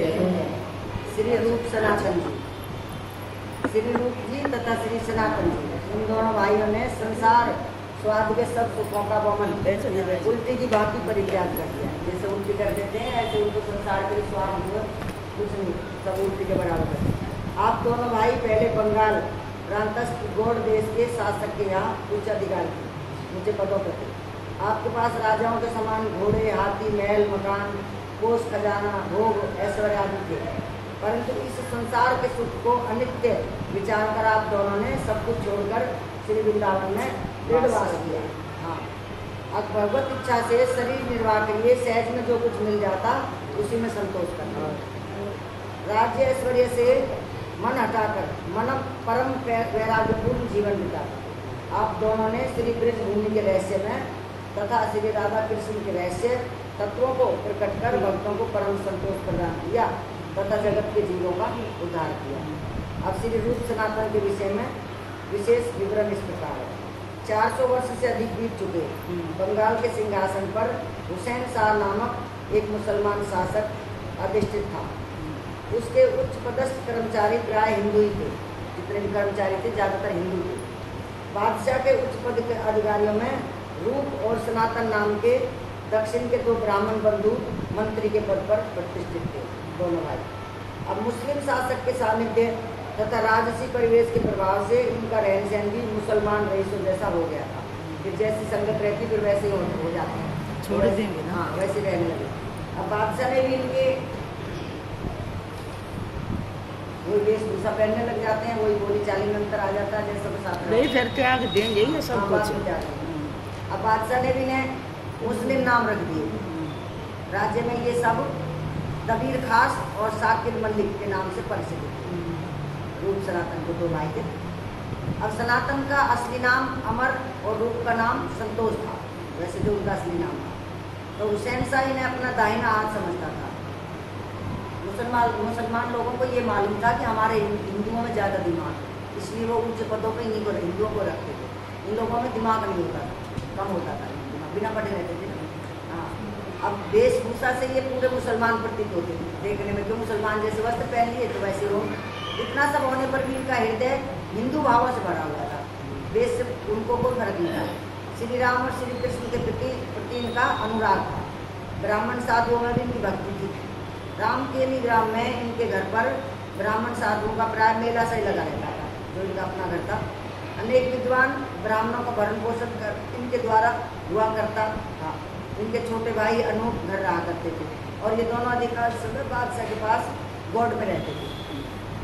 श्री रूप सनातन जी, श्री रूप जी तथा श्री सनातन जी, इन दोनों भाइयों ने संसार स्वाद के सब सुखों का वमन उल्टी की भांति परित्याग कर दिया। जैसे उल्टी कर देते हैं ऐसे उनको संसार के स्वाद हुए कुछ नहीं, सब उल्टी के बराबर करते हैं। आप दोनों भाई पहले बंगाल प्रांतस्थ गौड़ देश के शासक के यहाँ उच्च अधिकारी थे, ऊंचे पदों पर थे। आपके पास राजाओं के समान घोड़े, हाथी, महल, मकान, कोष, खजाना, भोग, ऐश्वर्य आदि थे। परंतु इस संसार के सुख को अनित्य विचार कर आप दोनों ने सब कुछ छोड़कर श्री वृंदावन में दृढ़ वास किया। हाँ, अब भगवत इच्छा से शरीर निर्वाह के लिए सहज में जो कुछ मिल जाता उसी में संतोष करना। राज्य ऐश्वर्य से मन हटाकर मन परम वैराग्यपूर्ण जीवन बिताता। आप दोनों ने श्री ब्रज भूमि के रहस्य में तथा श्री राधा कृष्ण के रहस्य तत्वों को प्रकट कर भक्तों को परम संतोष प्रदान किया तथा जगत के जीवों का उद्धार किया। अब श्री रूप सनातन के विषय में विशेष विवरण इस प्रकार है। 400 वर्ष से अधिक बीत चुके बंगाल के सिंहासन पर हुसैन शाह नामक एक मुसलमान शासक अधिष्ठित था। उसके उच्च पदस्थ कर्मचारी प्राय हिंदू ही थे, जितने भी कर्मचारी थे ज़्यादातर हिंदू थे। बादशाह के उच्च पद के अधिकारियों में रूप और सनातन नाम के दक्षिण के 2 ब्राह्मण बंधु मंत्री के पद पर प्रतिष्ठित थे, दोनों भाई। अब मुस्लिम शासक के सानिध्य तथा राजसी परिवेश के प्रभाव से इनका रहन सहन भी मुसलमान रईसों जैसा हो गया था। फिर जैसी संगत रहती फिर वैसे ही हो जाते हैं, छोड़ देंगे ना, हाँ वैसे रहने लगे। अब बादशाह ने भी इनके वही वेशभूषा पहनने लग जाते हैं, वही बोली चाली में अंतर आ जाता है, जैसा साथ नहीं फिर त्याग देंगे ये सब कुछ। अब बादशाह ने भी ने मुस्लिम नाम रख दिए। राज्य में ये सब दबीर खास और साकिर मलिक के नाम से प्रसिद्ध थे। रूप सनातन को 2 भाई थे। अब सनातन का असली नाम अमर और रूप का नाम संतोष था, वैसे जो उनका असली नाम था। तो हुसैन शाह इन्हें अपना दाहिना हाथ समझता था। मुसलमान लोगों को ये मालूम था कि हमारे हिंदुओं में ज़्यादा दिमाग है, इसलिए वो उच्च पदों पर इन्हीं को हिंदुओं को रखते थे। इन लोगों में दिमाग नहीं होता था, कम होता था दिमाग, बिना पढ़े रहते थे। हाँ, अब वेशभूषा से ये पूरे मुसलमान प्रतीत होते थे देखने में, क्यों मुसलमान जैसे वस्त्र पहन लिए तो वैसे लोग। इतना सब होने पर भी इनका हृदय हिंदू भावों से भरा हुआ था, वेश से उनको कोई फर्क नहीं था। श्री राम और श्री कृष्ण के प्रति इनका अनुराग था। ब्राह्मण साधुओं में भी इनकी भक्ति थी। राम के ग्राम में इनके घर पर ब्राह्मण साधुओं का प्राय मेला सा ही लगा रहता था, जो इनका अपना घर था। अनेक विद्वान ब्राह्मणों का भरण पोषण कर इनके द्वारा हुआ करता था। इनके छोटे भाई अनूप घर रहा करते थे और ये दोनों अधिकार समय बादशाह के पास गौड़ में रहते थे।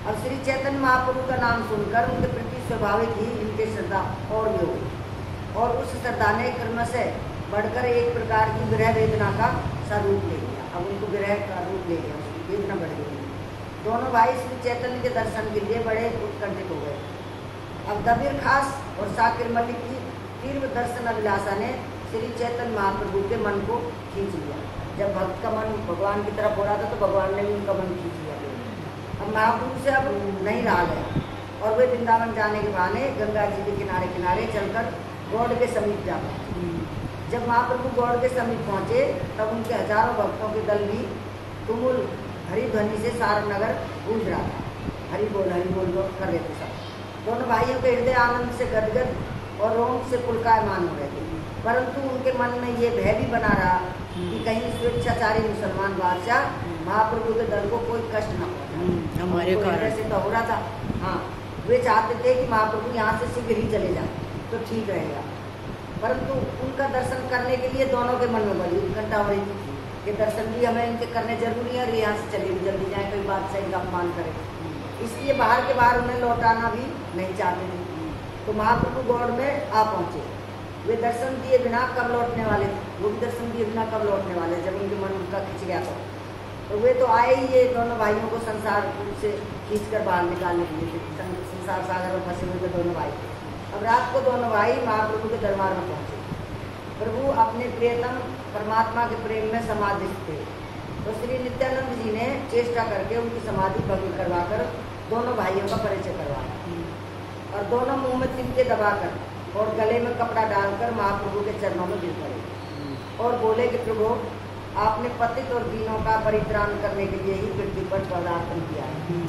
अब श्री चैतन्य महाप्रभु का नाम सुनकर उनके प्रति स्वाभाविक ही इनके श्रद्धा और भी हो गई और उस श्रद्धा ने क्रम से बढ़कर एक प्रकार की विरह वेदना का स्वरूप ले लिया। अब उनको विरह का रूप ले लिया, उसकी वेदना बढ़ गई। दोनों भाई श्री चैतन्य के दर्शन के लिए बड़े उत्कंठित हो गए। अब दबीर खास और साकिर मलिक की तीव्र दर्शन अभिलाषा ने श्री चैतन्य महाप्रभु के मन को खींच लिया। जब भक्त का मन भगवान की तरफ हो रहा था तो भगवान ने भी उनका मन खींच लिया। अब महाप्रभु से अब नहीं रहा गया और वे वृंदावन जाने के बहाने गंगा जी के किनारे किनारे चलकर गौड़ के समीप जा पहुँचे। जब महाप्रभु गौड़ के समीप पहुँचे तब उनके हजारों भक्तों के दल भी तुमुल हरिध्वनि से सारा नगर गूंज रहा था। हरि बोल कर रहे थे सब। दोनों भाइयों के हृदय आनंद से गदगद और रोम से पुलकायमान हो रहे थे, परंतु उनके मन में ये भय भी बना रहा कि कहीं स्वेच्छाचारी मुसलमान बादशाह महाप्रभु के दल को कोई कष्ट न पहुंचाए। हमारे कारण से तो हो रहा था। हाँ, वे चाहते थे कि महाप्रभु यहाँ से शीघ्र ही चले जाए तो ठीक रहेगा, परंतु उनका दर्शन करने के लिए दोनों के मन में बड़ी उत्कंठा हो रही थी कि दर्शन भी हमें इनके करने जरूरी है और यहाँ से चले भी जल्दी जाए, कोई बादशाह इनका अपमान करे। इसलिए बाहर के बाहर उन्हें लौटाना भी नहीं चाहते थे। तो महाप्रभु गौड़ में आ पहुँचे। वे दर्शन दिए बिना कब लौटने वाले थे, वो भी दर्शन दिए बिना कब लौटने वाले, जब उनके मन उनका खिंच गया तो वे तो आए ही ये दोनों भाइयों को संसार से खींचकर बाहर निकालने के लिए थे। संसार सागर में फंसे हुए थे दोनों भाई। अब रात को दोनों भाई महाप्रभु के दरबार में पहुँचे। प्रभु अपने प्रियतम परमात्मा के प्रेम में समाधिस्थ थे। तो श्री नित्यानंद जी ने चेष्टा करके उनकी समाधि भंग करवाकर दोनों भाइयों का परिचय करवाया और दोनों मुंह में तिनके दबाकर और गले में कपड़ा डालकर महाप्रभु के चरणों में गिर पड़े और बोले कि प्रभु आपने पतित और दीनों का परित्राण करने के लिए ही पृथ्वी पर पदार्पण किया है।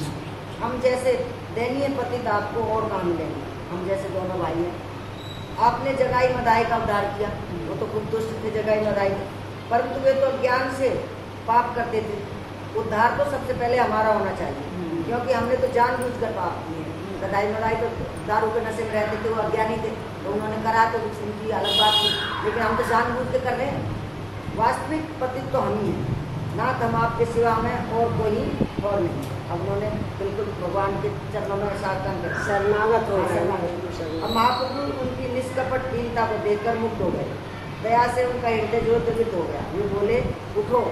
हम जैसे दयनीय पतित आपको और कहाँ मिलेंगे, हम जैसे दोनों भाई हैं। आपने जगाई मदाई का उद्धार किया, वो तो खुद दुष्ट थे जगाई मदाई, परंतु वे तो ज्ञान से पाप करते थे। उद्धार तो सबसे पहले हमारा होना चाहिए, क्योंकि हमने तो जानबूझकर पाप किए हैं। गदाई मदाई तो दारू के नशे में रहते थे, वो अज्ञानी थे, तो उन्होंने करा तो उनकी अलग बात थी, लेकिन हम तो जानबूझ के कर रहे हैं। वास्तविक पतित तो हम ही हैं, ना तो हम आपके सिवा में और कोई और नहीं। अब उन्होंने बिल्कुल भगवान के चरणों में शरणागत हो गए। अब महाप्रभु उनकी निष्कपट दीनता को देखकर मुक्त हो गए, दया से उनका हृदय जो द्रवित हो गया। वे बोले, उठो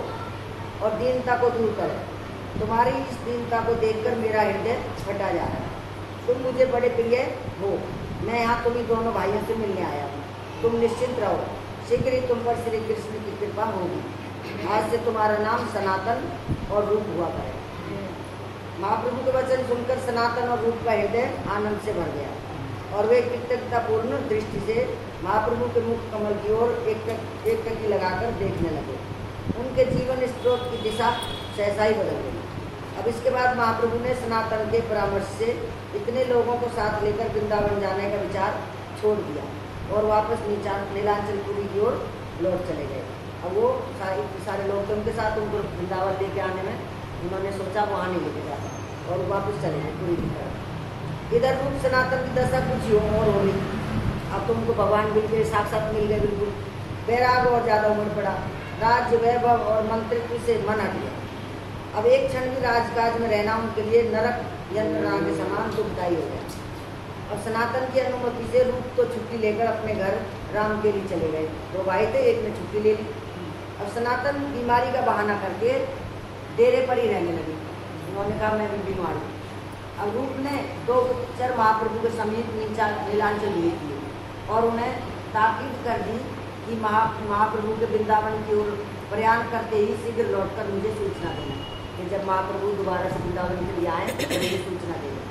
और दीनता को दूर करो, तुम्हारी इस दीनता को देखकर मेरा हृदय फटा जा रहा है। तुम मुझे बड़े प्रिय हो, मैं यहाँ तुम्ही दोनों भाइयों से मिलने आया हूँ। तुम निश्चिंत रहो, शीघ्र ही तुम पर श्री कृष्ण की कृपा होगी। आज से तुम्हारा नाम सनातन और रूप हुआ करे। महाप्रभु के वचन सुनकर सनातन और रूप का हृदय आनंद से भर गया, और वे कृतज्ञतापूर्ण दृष्टि से महाप्रभु के मुख कमल की ओर एक टकी लगाकर देखने लगे। उनके जीवन स्रोत की दिशा सहसा ही बदल गई। अब इसके बाद महाप्रभु ने सनातन के परामर्श से इतने लोगों को साथ लेकर वृंदावन जाने का विचार छोड़ दिया और वापस नीलांचलपुरी की ओर लौट चले गए। अब वो सारे लोग थे उनके साथ, उनको वृंदावन लेके आने में उन्होंने सोचा वहाँ नहीं लेके जाता, और वापस चले गए पूरी की तरफ। इधर रूप सनातन की दशा कुछ ही और हो गई। अब तुमको भगवान बिल्कुल साक्षात मिल गए, बिल्कुल वैराग और ज़्यादा उमड़ पड़ा। राज्य वैभव और मंत्रित्व से मन हट गया। अब एक क्षण भी राजकाज में रहना उनके लिए नरक यंत्रणा के समान दुखदायी हो गया। और सनातन की अनुमति से रूप तो छुट्टी लेकर अपने घर राम के लिए चले गए। दो भाई थे, एक ने छुट्टी ले ली। अब सनातन बीमारी का बहाना करके डेरे पर ही रहने लगे। उन्होंने कहा मैं भी बीमार हूँ। अब रूप ने 2 गुप्तचर महाप्रभु के समीप नीलांचल लिए किए और उन्हें ताकीद कर दी कि महाप्रभु के वृंदावन की ओर प्रयाण करते ही शीघ्र लौटकर मुझे सूचना देना कि जब महाप्रभु दोबारा से वृंदावन के लिए आए तो मुझे सूचना देना।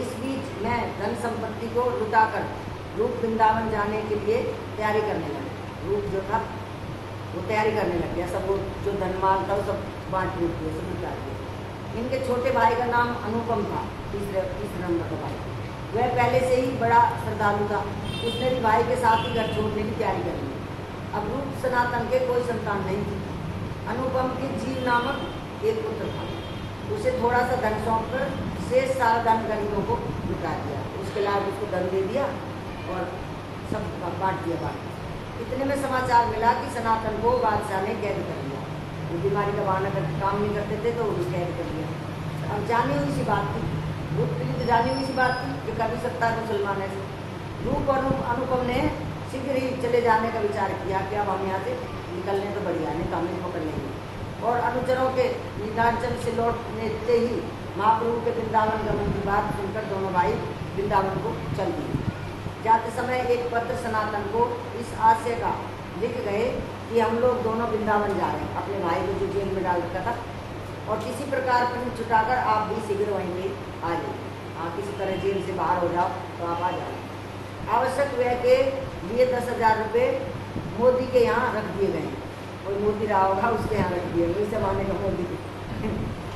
इस बीच मैं धन संपत्ति को लुटाकर रूप वृंदावन जाने के लिए तैयारी करने लगे। रूप जो था वो तैयारी करने लग गया, सब वो जो धनमाल था वो सब बांट बूट दिया, सब लुटा दिया। इनके छोटे भाई का नाम अनुपम था, तीसरे नंबर का भाई। वह पहले से ही बड़ा श्रद्धालु था, उसने भी भाई के साथ ही घर छोड़ने की तैयारी कर ली। अब रूप सनातन के कोई संतान नहीं थी। अनुपम के जीव नामक एक पुत्र था, उसे थोड़ा सा धन सौंप कर शेष सारा धन गरीबों को लुटा दिया। उसके अलावा उसको धन दे दिया और सब बांट दिया बांट। इतने में समाचार मिला कि सनातन को बादशाह ने कैद कर लिया। वो बीमारी का बहाना करके काम नहीं करते थे तो उन्हें कैद कर लिया। अब जानी हुई सी बात थी, रूप के लिए तो जानी हुई सी बात थी कि कभी सकता है मुसलमान ऐसे। रूप और अनुपम ने शीघ्र ही चले जाने का विचार किया कि अब हम यहाँ से निकलने तो बढ़िया, नहीं तो हमें पकड़ लेंगे। और अनुचरों के नीलांचल से लौटने ही महाप्रभु के वृंदावन गमन की बात सुनकर दोनों भाई वृंदावन को चल दिए। जाते समय एक पत्र सनातन को इस आशय का लिख गए कि हम लोग दोनों वृंदावन जा रहे हैं, अपने भाई को जो जेल में डाल रखा था, और किसी प्रकार पुण्य छुटाकर आप भी शीघ्र वहीं पे आ जाइए। आप किसी तरह जेल से बाहर हो जाओ तो आप आ जाओ। आवश्यक व्यय के लिए 10,000 रुपये मोदी के यहाँ रख दिए गए। कोई मोदी रहा होगा उसके यहाँ रख दिए, वही सब आने का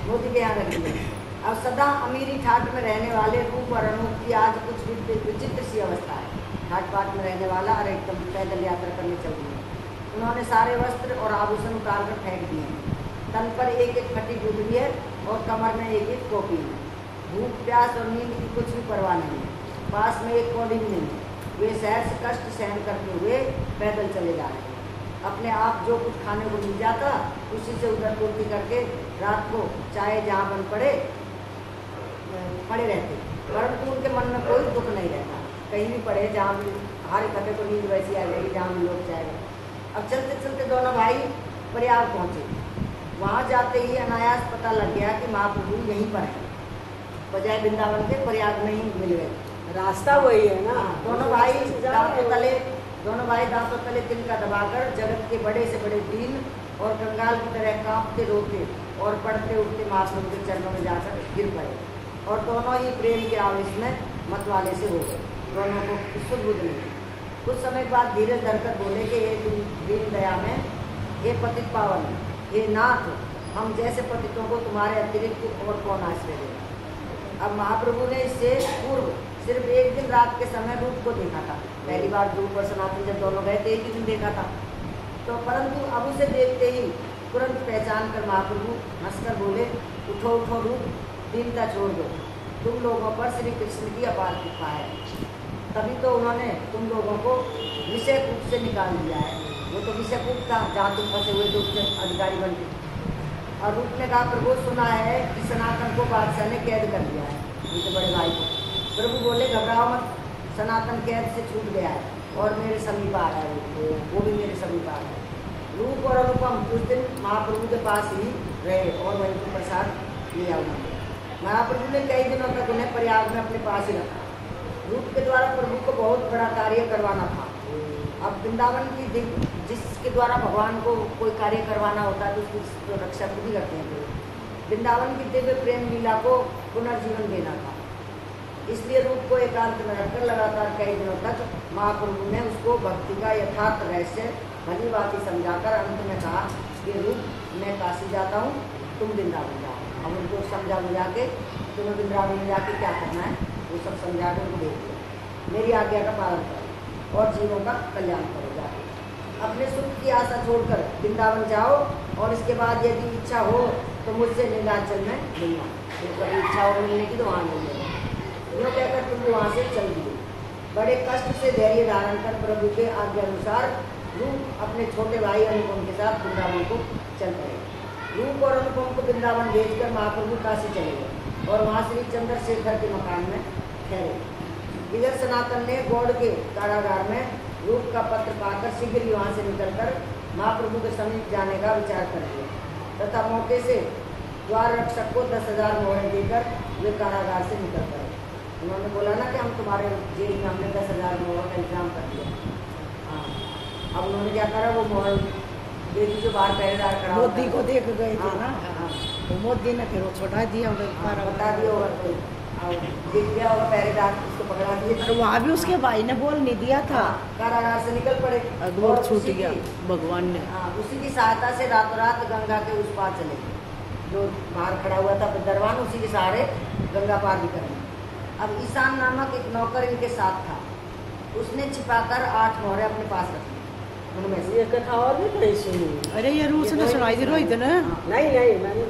मोदी के यहाँ रख दिए। अब सदा अमीरी ठाट में रहने वाले रूप और अनूप की आज कुछ विचित्र सी अवस्था है। ठाट बाट में रहने वाला और एकदम पैदल यात्रा करने चल रही है। उन्होंने सारे वस्त्र और आभूषण उतार कर फेंक दिए। तन पर एक फटी गुदड़ी है और कमर में एक टोपी है। भूख प्यास और नींद की कुछ भी परवाह नहीं है। पास में एक कौड़ी भी नहीं है। वे शहर से कष्ट सहन करते हुए पैदल चले जा रहे हैं। अपने आप जो कुछ खाने को मिल जाता उसी से उधर पूर्ति करके रात को चाहे जहाँ बन पड़े रहते, परंतु उनके मन में कोई दुख नहीं रहता। कहीं भी पड़े, जहाँ भी हर इकट्ठे को नींद वैसी आ जाएगी जहाँ भी लोग जाएगा। अब चलते चलते दोनों भाई प्रयाग पहुँचे। वहाँ जाते ही अनायास पता लग गया कि महाप्रभु यहीं पर है, बजाय वृंदावन के प्रयाग में ही मिल गए। रास्ता वही है ना। दोनों भाई दांतों तले तिनका दबाकर जगत के बड़े से बड़े दीन और कंगाल की तरह कांपते रोते और पढ़ते उठते महाप्रभु के चरणों में जाकर गिर पड़े, और दोनों ही प्रेम के आवेश में मतवाले से हो गए। दोनों को सुध बुध नहीं। कुछ समय बाद धीरज धरकर बोले कि एक दीन दया में हे पतित पावन, हे नाथ, हम जैसे पतितों को तुम्हारे अतिरिक्त और कौन आश्रय देगा। अब महाप्रभु ने इससे पूर्व सिर्फ एक दिन रात के समय रूप को देखा था। पहली बार रूप और सनातन जब दोनों गए थे एक ही दिन देखा था। तो परंतु अब उसे देखते ही तुरंत पहचान कर महाप्रभु हंसकर बोले, उठो उठो रूप, दीनता छोड़ दो, तुम लोगों पर श्री कृष्ण की अपार कृपा है। तभी तो उन्होंने तुम लोगों को विषय कूप से निकाल दिया है। वो तो विषय कूप था जहाँ तुम फंसे हुए थे, उसके अधिकारी बन के। और रूप ने कहा, प्रभु सुना है कि सनातन को बादशाह ने कैद कर दिया है, उनके बड़े भाई को। प्रभु बोले, घबराओ मत, सनातन कैद से छूट गया है और मेरे समीप आ रहा है, वो भी मेरे समीप आ रहा है। रूप और अनुपम उस दिन महाप्रभु के पास ही रहे और वहीं पर प्रसाद लिया उन्होंने। महाप्रभु ने कई दिनों तक उन्हें प्रयाग में अपने पास ही रखा। रूप के द्वारा प्रभु को बहुत बड़ा कार्य करवाना था। अब वृंदावन की जिसके द्वारा भगवान को कोई कार्य करवाना होता है तो उसकी तो रक्षा खुद ही करते हैं। वृंदावन की दिव्य प्रेम लीला को पुनर्जीवन देना था। इसलिए रूप को एकांत में रखकर लगातार कई दिनों तक महाप्रभु ने उसको भक्ति का यथार्थ रहस्य भली बात समझाकर अंत में कहा कि रूप, मैं काशी जाता हूँ, तुम वृंदावन जाओ। हम उनको समझा बुझा के तुम्हें वृंदावन में जाके क्या करना है वो सब समझा कर उनको देख लो, मेरी आज्ञा का पालन करो और जीवों का कल्याण करो। जाके अपने सुख की आशा छोड़कर वृंदावन जाओ और इसके बाद यदि इच्छा हो तो मुझसे नीलांचल में मिलना। तो कभी इच्छा हो मिलने की तो वहाँ मिलेगा। यूँ कहकर तुम वहाँ से चल दिए। बड़े कष्ट से धैर्य धारण कर प्रभु के आज्ञा अनुसार रूप अपने छोटे भाई अनुपम के साथ वृंदावन को चल पड़े। रूप और अनुपम को वृंदावन भेजकर महाप्रभु काशी चले गए और वहाँ श्री चंद्रशेखर के मकान में ठहरे। इधर सनातन ने गौड़ के कारागार में रूप का पत्र पाकर शीघ्र ही वहाँ से निकलकर महाप्रभु के समीप जाने का विचार कर लिया तथा मौके से द्वार रक्षक को 10,000 मोहरें देकर वे कारागार से निकल गए। उन्होंने बोला ना कि हम तुम्हारे जेल में हमने 10,000 मोहरों का इंतजाम कर दिया। हाँ, अब उन्होंने क्या करा, वो मोहर देखी जो बाहर पहरेदार खड़ा मोदी को देख गए थे ना। हाँ, तो मोदी ने फिर वो छोटा दिया, बता दिया होगा कोई, देख लिया होगा पहरेदार, उसको पकड़ा दिए। और वहाँ भी उसके भाई ने बोल नहीं दिया था, कारागार से निकल पड़े और छूट गया भगवान ने। हाँ, उसी की सहायता से रातों रात गंगा के उस पार चले गए। जो बाहर खड़ा हुआ था दरबान, उसी के सहारे गंगा पार भी कर ली। अब ईशान नामक एक नौकर इनके साथ था, उसने छिपाकर 8 मोहरें अपने पास रखी। उनमें से ये कथा और भी कहीं सुनी। अरे ये रूस ने सुनाई थी रोहित ने। नहीं मैंने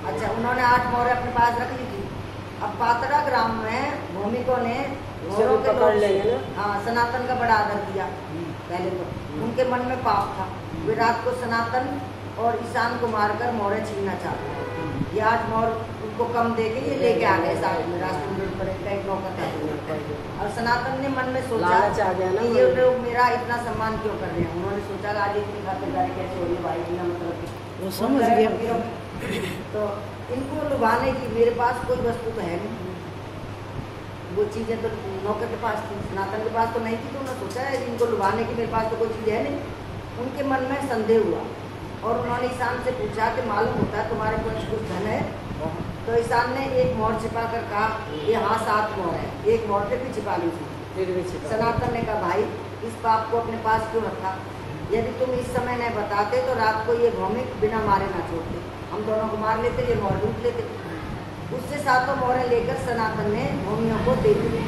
अच्छा, उन्होंने 8 मोहरें अपने पास रख ली थी। अब पातड़ा ग्राम में भूमिकों ने मोहरों के पकड़ लेंगे ना। हाँ, सनातन का बड़ा आदर किया। पहले तो उनके मन में पाप था, वे रात को सनातन और ईशान को मारकर मोहरें छीनना चाहते हैं। ये 8 मोहर उनको कम देके ये लेके आ गए साथ में, रास्ते में पर एक नौकर था। और सनातन ने मन में सोचा कि ये लोग मेरा इतना सम्मान क्यों कर रहे हैं। उन्होंने सोचा कि आज इतनी खातिरदारी कैसे हो रही है भाई, बिना मतलब वो समझ गया। तो इनको लुभाने की मेरे पास कोई वस्तु तो है नहीं, वो चीज़ें तो नौकर के पास थी, सनातन के पास तो नहीं थी। तो उन्होंने सोचा है इनको लुभाने की मेरे पास तो कोई चीज़ है नहीं। उनके मन में संदेह हुआ और उन्होंने ईशान से पूछा कि मालूम होता है तुम्हारे पास कुछ धन है। तो ईशान ने एक मोहर छिपा कर कहा कि हाँ 7 मोहर है, एक मोहर से भी छिपा ली थी। सनातन ने कहा भाई इस पाप को अपने पास क्यों रखा, यदि तुम इस समय नहीं बताते तो रात को ये भौमिक बिना मारे ना छोड़ते, हम दोनों को मार लेते, ये मोहर लूट लेते। उससे 7 मोहरें लेकर सनातन ने भूमियों को दे दी।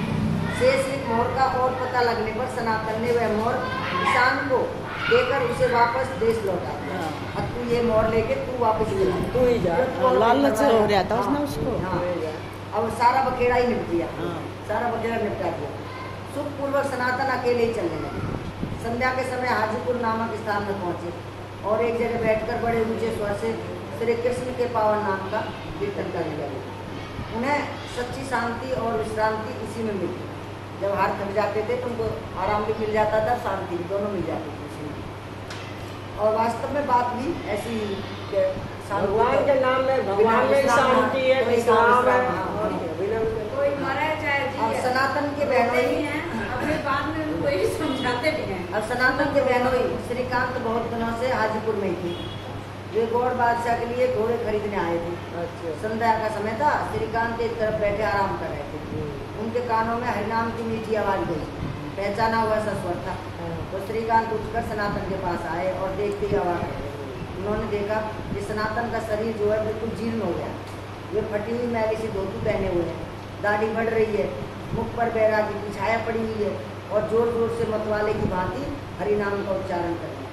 शेष एक मोहर का और पता लगने पर सनातन ने वह मोहर ईशान को देकर उसे वापस देश लौटा दिया। अब तू ये मोहर लेके तू वापस तू ही जा, लालच हो रहा था उसने उसको। हाँ, अब सारा बखेड़ा ही निपट दिया, सारा बखेड़ा निपटा दिया। सुखपूर्वक सनातन अकेले ही चलने लगे। संध्या के समय हाजीपुर नामक स्थान में पहुंचे और एक जगह बैठकर बड़े ऊंचे स्वर से श्री कृष्ण के पावन नाम का कीर्तन करने लगे। उन्हें सच्ची शांति और विश्रांति इसी में मिली। जब हाथ थक जाते थे तो उनको आराम भी मिल जाता था, शांति भी, दोनों मिल जाती थी इसी में। और वास्तव में बात भी ऐसी भगवान के नाम में भगवान में शांति है, विश्राम है। अब सनातन के बहनोई अपने बाद में उनको ही समझाते भी हैं। अब सनातन के बहनोई श्रीकांत बहुत दिनों से हाजीपुर में ही थी। वे गौड़ बादशाह के लिए घोड़े खरीदने आए थे। अच्छा। संध्या का समय था। श्रीकांत एक तरफ बैठे आराम कर रहे थे। उनके कानों में हरिनाम की मीठी आवाज गई। पहचाना हुआ सा स्वर था। तो श्रीकांत उठकर सनातन के पास आए और देखते ही अवाक रह गए। उन्होंने देखा कि सनातन का शरीर जो है बिल्कुल जीर्ण हो गया। वे फटी हुई मैली सी धोती पहने हुए हैं, दाढ़ी बढ़ रही है, मुख पर बैरागी की छाया पड़ी हुई है और जोर जोर से मतवाले की भांति हरिनाम का उच्चारण कर दिया।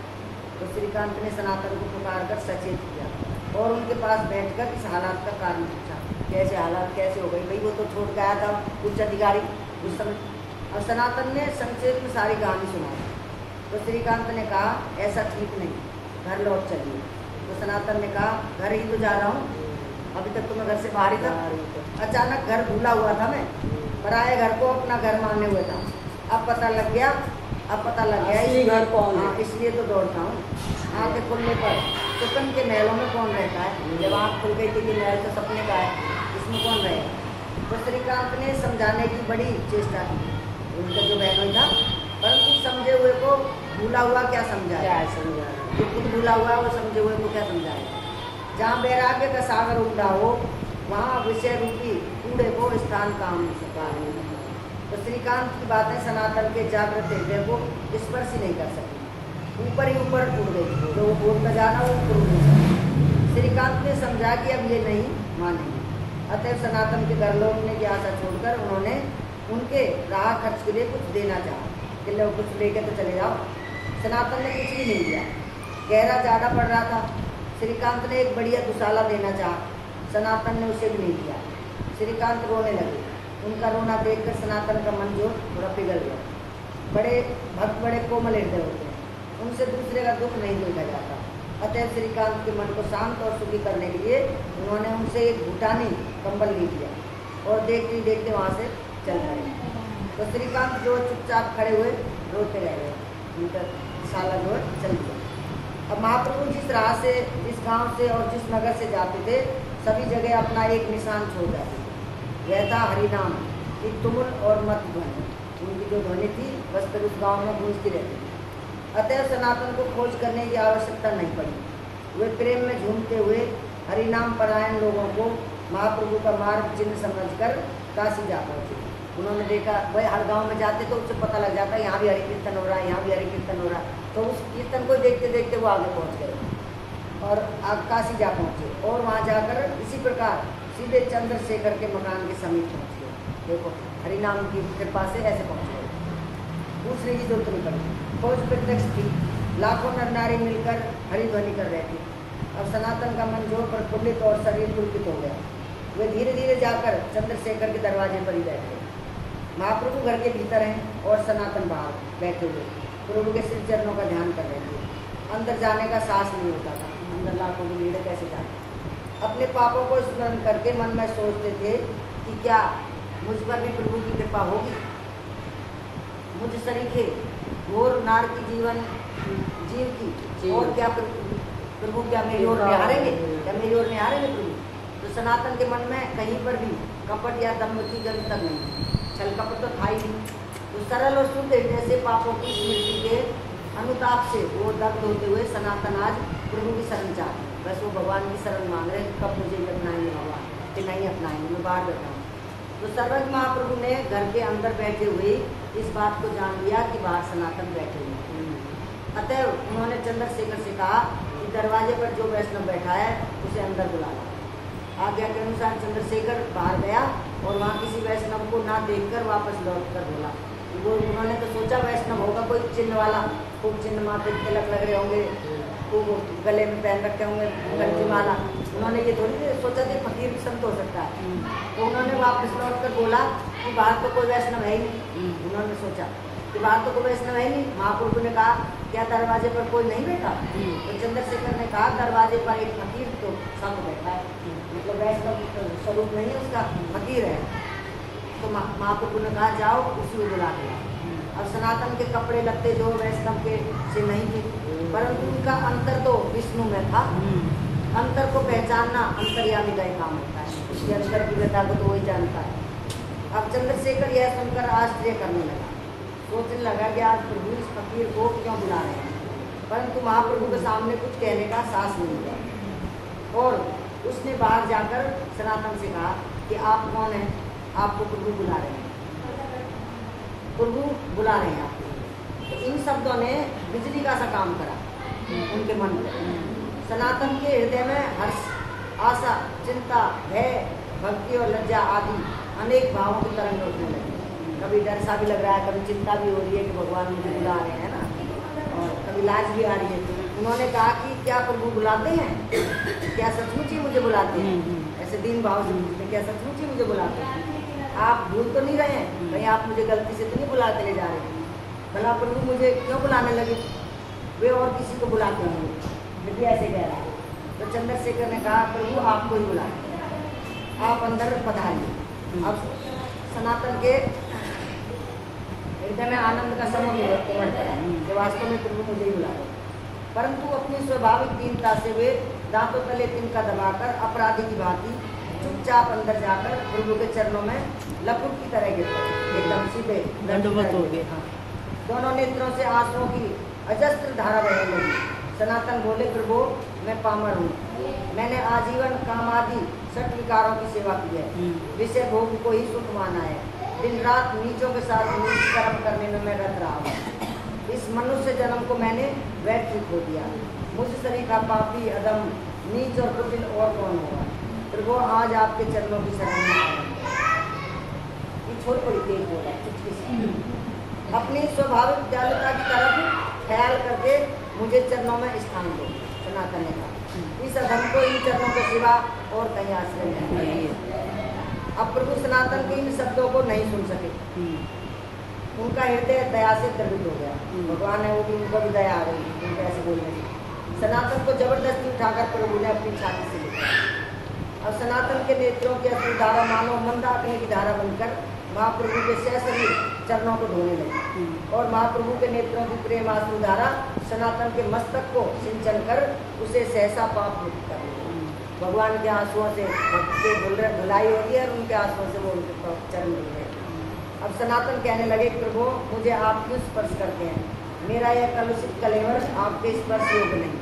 तो श्रीकांत ने सनातन को पुकार कर सचेत किया और उनके पास बैठकर इस हालात का कारण पूछा। कैसे हालात कैसे हो गई भाई, वो तो छोड़ के आया था उच्च अधिकारी उस समय। और सनातन ने संक्षेप में सारी कहानी सुनाई। तो श्रीकांत ने कहा ऐसा ठीक नहीं, घर लौट चलिए। तो सनातन ने कहा घर ही तो जा रहा हूँ, अभी तक तो मैं घर से बाहर ही था। अचानक घर भूला हुआ था, मैं पराए घर को अपना घर माने हुए था। अब पता लग गया असली घर कौन है? हाँ, इसलिए तो दौड़ता हूँ। आँखें खुलने पर सुकन के महलों में कौन रहता है? जब आँख खुल गई थी कि महल तो सपने का है, इसमें कौन रहेगा? तो श्रीकांत ने समझाने की बड़ी चेष्टा की, उनका जो बहनों था, परंतु समझे हुए को भूला हुआ क्या समझाया? जो खुद भूला हुआ वो समझे हुए को क्या समझाएगा? जहाँ वैराग्य का सागर उमड़ा हो वहाँ विषय रूपी कूड़े को स्थान काम नहीं सका। तो श्रीकांत की बातें सनातन के जागृत हृदय को स्पर्श ही नहीं कर सकी, ऊपर ही ऊपर उड़ गई। जो बोलता जाना वो ऊपर उड़ गई। श्रीकांत ने समझा कि अब ये नहीं मानेंगे, अतः सनातन के घर लौटने की आशा छोड़कर उन्होंने उनके राह खर्च के लिए कुछ देना चाहा कि लो कुछ लेके तो चले जाओ। सनातन ने कुछ भी नहीं दिया। गहरा जाड़ा पड़ रहा था, श्रीकांत ने एक बढ़िया दुशाला देना चाहा, सनातन ने उसे भी नहीं दिया। श्रीकांत रोने लगे। उनका रोना देखकर सनातन का मन जो थोड़ा पिघल गया। बड़े भक्त बड़े कोमल हृदय होते हैं, उनसे दूसरे का दुख नहीं देखा जाता। अतः श्रीकांत के मन को शांत और सुखी करने के लिए उन्होंने उनसे एक भूटानी कंबल ले लिया और देखते ही देखते वहाँ से चल गए। तो श्रीकांत जो चुपचाप खड़े हुए रोते रह गए। उनका दुशाला जो है चल गया। अब महाप्रभु जिस राह से, जिस गांव से और जिस नगर से जाते थे, सभी जगह अपना एक निशान छोड़ जाते थे। वह था हरिनाम की तुमुल और मत ध्वनि। उनकी जो ध्वनि थी बस फिर उस गांव में गूंजती रहती थी। अतः सनातन को खोज करने की आवश्यकता नहीं पड़ी। वे प्रेम में झूमते हुए हरिनाम परायण लोगों को महाप्रभु का मार्ग चिन्ह समझकर काशी जा पहुँचे। उन्होंने देखा वही हर गांव में जाते तो उससे पता लग जाता यहाँ भी हरि कीर्तन हो रहा है, यहाँ भी हरि कीर्तन हो रहा है। तो उस कीर्तन को देखते देखते वो आगे पहुँच गए और काशी जा पहुँचे और वहाँ जाकर इसी प्रकार सीधे चंद्रशेखर के मकान के समीप पहुँच गए। देखो हरिनाम की कृपा से ऐसे पहुँच गए, पूछने की जरूरत नहीं पड़ी। खोज प्रत्यक्ष थी, लाखों नर नारी मिलकर हरिध्वनि कर रहे थे। अब सनातन का मन जो प्रफुल्लित और शरीर पुलकित हो गया। वे धीरे धीरे जाकर चंद्रशेखर के दरवाजे पर ही बैठ गए। महाप्रभु घर के भीतर हैं और सनातन बाहर बैठे हुए प्रभु के श्री चरणों का ध्यान कर रहे थे। अंदर जाने का साहस नहीं होता था, अंदर लाखों की भीड़ कैसे जाते। अपने पापों को स्मरण करके मन में सोचते थे कि क्या मुझ पर भी प्रभु की कृपा होगी। मुझ सरीखे घोर नार की जीव की और क्या प्रभु क्या मेरी ओर निहारेंगे, क्या मेरी ओर निहारेंगे प्रभु। तो सनातन के मन में कहीं पर भी कपट या दम्भ की गंध तक नहीं, छल कपट तो था ही नहीं। तो सरल और शुद्ध हृदय से पापों की स्मृति के अनुताप से वो दग्ध होते हुए सनातन आज प्रभु की शरण चाहते। बस वो भगवान की शरण मांग रहे कब मुझे भी अपनाएंगे भगवान, कि नहीं अपनाएंगे, मैं बाहर बैठा हूँ। तो सर्वज्ञ महाप्रभु ने घर के अंदर बैठे हुए इस बात को जान लिया कि बाहर सनातन बैठे हुए। अतः उन्होंने चंद्रशेखर से कहा कि दरवाजे पर जो वैष्णव बैठा है उसे अंदर बुला ला। आज्ञा के अनुसार चंद्रशेखर बाहर गया और वहाँ किसी वैष्णव को ना देखकर वापस लौट कर बोला। वो उन्होंने तो सोचा वैष्णव होगा कोई चिन्ह वाला, खूब चिन्ह माथे तिलक लग रहे होंगे, खूब गले में पहन रखे होंगे गंजी माला। उन्होंने ये थोड़ी सोचा कि फकीर भी संत हो सकता है। तो उन्होंने वापस लौट कर बोला कि बाहर तो कोई वैष्णव है ही नहीं। उन्होंने सोचा कि बाहर तो कोई वैष्णव है नहीं। महाप्रभु ने कहा क्या दरवाजे पर कोई नहीं बैठा? तो चंद्रशेखर ने कहा दरवाजे पर एक फकीर तो संत बैठा है, मतलब वैष्णव स्वरूप नहीं है उसका, फकीर है। तो महाप्रभु ने कहा जाओ उसी को बुला के। अब सनातन के कपड़े लगते जो वैष्णव के से नहीं थे, परंतु उनका अंतर तो विष्णु में था। अंतर को पहचानना अंतर्यामी का ही काम होता है, उसके अंतर की व्यथा को तो वही जानता है। अब चंद्रशेखर यह सुनकर आश्चर्य करने लगा, सोचने लगा कि आज प्रभु इस फकीर को क्यों बुला रहे हैं। परंतु महाप्रभु के सामने कुछ कहने का साहस नहीं हुआ और उसने बाहर जाकर सनातन से कहा कि आप कौन हैं, आपको प्रभु बुला रहे हैं। प्रभु बुला रहे हैं आपको। तो इन शब्दों ने बिजली का सा काम करा उनके मन में। सनातन के हृदय में हर्ष, आशा, चिंता, भय, भक्ति और लज्जा आदि अनेक भावों की तरंग उठने लगी। कभी डर सा भी लग रहा है, कभी चिंता भी हो रही है कि भगवान मुझे बुला रहे हैं ना, और कभी लाज भी आ रही है। तो उन्होंने कहा कि क्या प्रभु बुलाते हैं, क्या सचमुच ही मुझे बुलाते हैं? ऐसे दीन भाव से पूछते, क्या सचमुच ही मुझे बुलाते हैं? आप भूल तो नहीं रहे हैं कहीं, आप मुझे गलती से तो नहीं बुला के ले जा रहे हैं? भला प्रभु मुझे क्यों बुलाने लगे? वे और किसी को बुलाते होंगे, लेकिन ऐसे कह रहा है। तो चंद्रशेखर ने कहा प्रभु आपको ही बुलाते हैं, आप अंदर पधारिए। अब सनातन के हृदय में आनंद का समुद्र उमड़ पड़ा कि वास्तव में प्रभु मुझे ही बुला रहे। परंतु अपनी स्वाभाविक दीनता से वे दांतों तले तिनका दबाकर अपराधी की भांति चुपचाप अंदर जाकर प्रभु के चरणों में लपुट की तरह गिर पड़े, एकदम सीधे दंडवत हो गए। हाँ। दोनों नेत्रों से आंसुओं की अजस्त्र धारा बहने लगी। सनातन बोले प्रभु मैं पामर हूँ, मैंने आजीवन काम आदि सठ विकारों की सेवा की है, विषय भोग को ही सुख माना है, दिन रात नीचों के साथ नीच कर्म करने में मैं रत रहा हूँ। इस मनुष्य जन्म को मैंने व्यतीत हो दिया, मुझ शरीर का पापी अदम नीच और कुटिल और कौन होगा? प्रभु आज आपके चरणों की शरण में आए। ये छोड़ बड़ी तेज बोला चुटकी से। अपनी स्वाभाविक दयालुता की तरफ ख्याल करके मुझे चरणों में स्थान दो, सनातन ने कहा। इस अधम को इन चरणों के सिवा और कहीं आश्रय नहीं। अब प्रभु सनातन के इन शब्दों को नहीं सुन सके, उनका हृदय दया से द्रवित हो गया। भगवान है वो भी, उनको भी दया आ गई उनके ऐसे बोलने से। सनातन को जबरदस्ती उठाकर प्रभु ने अपनी छाती से लिखा। अब सनातन के नेत्रों की अश्रु धारा मानो मंदाकिनी की धारा बनकर महाप्रभु के सहशरीर चरणों को धोने लगी, और महाप्रभु के नेत्रों की प्रेम आश्रु धारा सनातन के मस्तक को सिंचन कर उसे सहसा पाप मुक्त कर दिया। भगवान के आंसुओं से भक्त के धुलाई होती है और उनके आंसुओं से वो उनके चरण मिल गए। अब सनातन कहने लगे प्रभु मुझे आप क्यों स्पर्श करते हैं? मेरा यह कलुषित कलेवर आपके स्पर्श योग्य नहीं।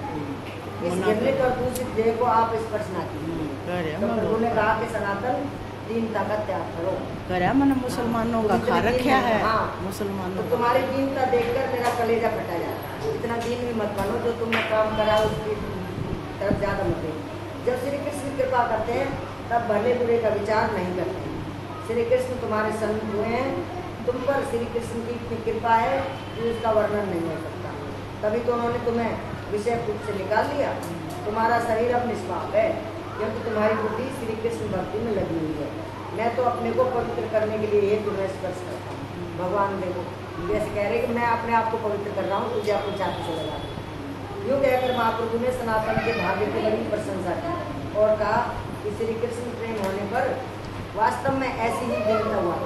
इस गिरलित और दूषित देह को आप स्पर्श ना कीजिए। तो प्रभु ने कहा कि सनातन दीनता का त्याग करो। करे मैंने मुसलमानों का खा रखा है। हाँ, मुसलमानों तो तुम्हारी दीनता देखकर मेरा कलेजा फटा जाता है। इतना दीन भी मत बनो, जो तुमने काम करा उसकी तरफ ज्यादा मत देखो। जब श्री कृष्ण कृपा करते हैं तब भले बुरे का विचार नहीं करते। श्री कृष्ण तुम्हारे सन्मुख हुए हैं, तुम पर श्री कृष्ण की इतनी कृपा है कि उसका वर्णन नहीं हो सकता। तभी तो उन्होंने तुम्हें विषय रूप से निकाल लिया। तुम्हारा शरीर अब निष्पाप है क्योंकि तुम्हारी बुद्धि श्री कृष्ण भक्ति में लगी हुई है। मैं तो अपने को पवित्र करने के लिए तुम्हें स्पर्श करता हूँ। भगवान देखो जैसे कह रहे कि मैं अपने आप को पवित्र कर रहा हूँ, तुझे अपनी छाती से लगा। यूँ कहकर महाप्रभु ने सनातन के भाग्य की बड़ी प्रशंसा की और कहा कि श्री कृष्ण प्रेम होने पर वास्तव में ऐसी ही दीनता हुआ,